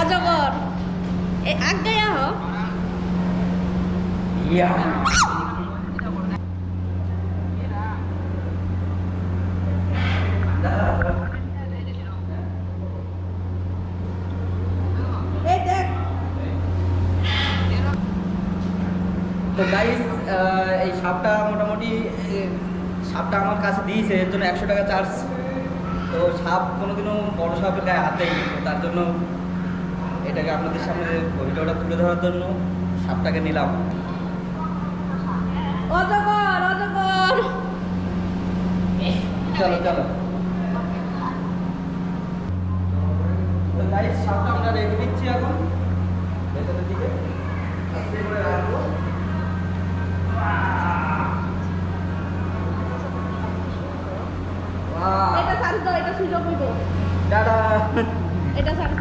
অজগর আগে আহ ইয়া তো গাইস এই সাপটা মোটামুটি সাপটা আমার কাছে দিয়েছে এর জন্য 100 টাকা চার্জ। তো সাপ কোনোদিনও বড় সাপের গায়ে হাত দেয়নি, তো তার জন্য এটাকে আপনাদের সামনে ভিডিওটা তুলে ধরার জন্য সাপটাকে নিলাম। অজগর অজগর চলো চলো। তো গাইস সাপটা আমরা রেখে দিচ্ছি এখন ভেতরের দিকে, আস্তে করে রাখবো। এটা ছাড় দাও, এটা সুযোগ হইব, টাটা। এটা ছাড়